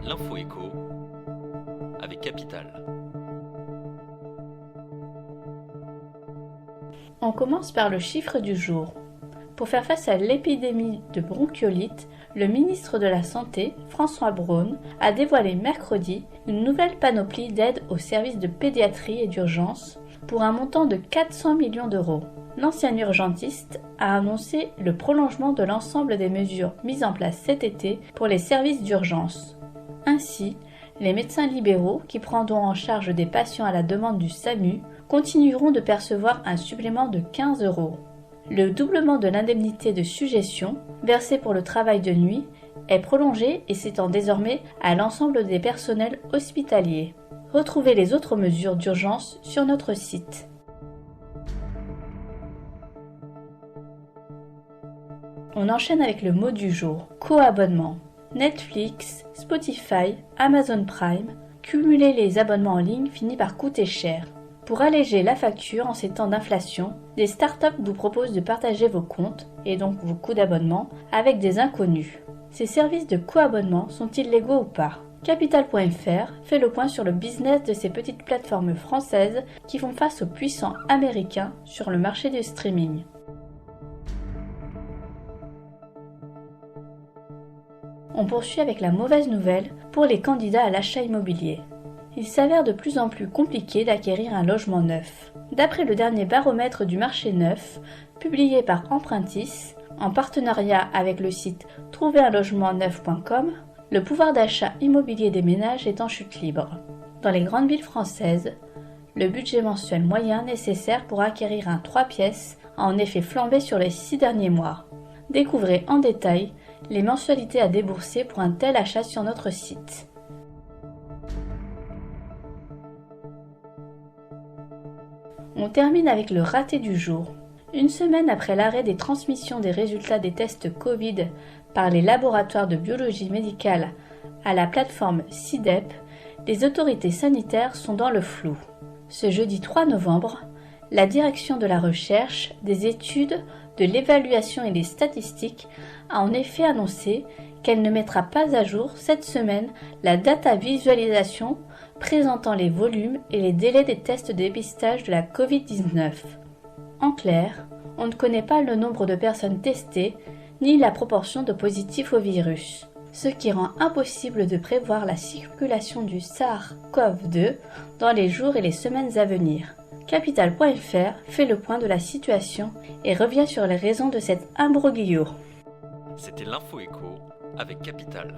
L'info écho avec Capital. On commence par le chiffre du jour. Pour faire face à l'épidémie de bronchiolite, le ministre de la Santé, François Braun, a dévoilé mercredi une nouvelle panoplie d'aides aux services de pédiatrie et d'urgence pour un montant de 400 millions d'euros. L'ancien urgentiste a annoncé le prolongement de l'ensemble des mesures mises en place cet été pour les services d'urgence. Ainsi, les médecins libéraux qui prendront en charge des patients à la demande du SAMU continueront de percevoir un supplément de 15 euros. Le doublement de l'indemnité de suggestion, versée pour le travail de nuit, est prolongé et s'étend désormais à l'ensemble des personnels hospitaliers. Retrouvez les autres mesures d'urgence sur notre site. On enchaîne avec le mot du jour, co-abonnement. Netflix, Spotify, Amazon Prime, cumuler les abonnements en ligne finit par coûter cher. Pour alléger la facture en ces temps d'inflation, des startups vous proposent de partager vos comptes, et donc vos coûts d'abonnement, avec des inconnus. Ces services de co-abonnement sont-ils légaux ou pas ? Capital.fr fait le point sur le business de ces petites plateformes françaises qui font face aux puissants américains sur le marché du streaming. On poursuit avec la mauvaise nouvelle pour les candidats à l'achat immobilier. Il s'avère de plus en plus compliqué d'acquérir un logement neuf. D'après le dernier baromètre du marché neuf, publié par Empruntis, en partenariat avec le site trouverunlogementneuf.com, le pouvoir d'achat immobilier des ménages est en chute libre. Dans les grandes villes françaises, le budget mensuel moyen nécessaire pour acquérir un 3 pièces a en effet flambé sur les 6 derniers mois. Découvrez en détail les mensualités à débourser pour un tel achat sur notre site. On termine avec le raté du jour. Une semaine après l'arrêt des transmissions des résultats des tests Covid par les laboratoires de biologie médicale à la plateforme CIDEP, les autorités sanitaires sont dans le flou. Ce jeudi 3 novembre, la Direction de la Recherche, des Études, de l'Évaluation et des Statistiques a en effet annoncé qu'elle ne mettra pas à jour cette semaine la data visualisation présentant les volumes et les délais des tests de dépistage de la Covid-19. En clair, on ne connaît pas le nombre de personnes testées ni la proportion de positifs au virus, ce qui rend impossible de prévoir la circulation du SARS-CoV-2 dans les jours et les semaines à venir. Capital.fr fait le point de la situation et revient sur les raisons de cet imbroglio. C'était l'info écho avec Capital.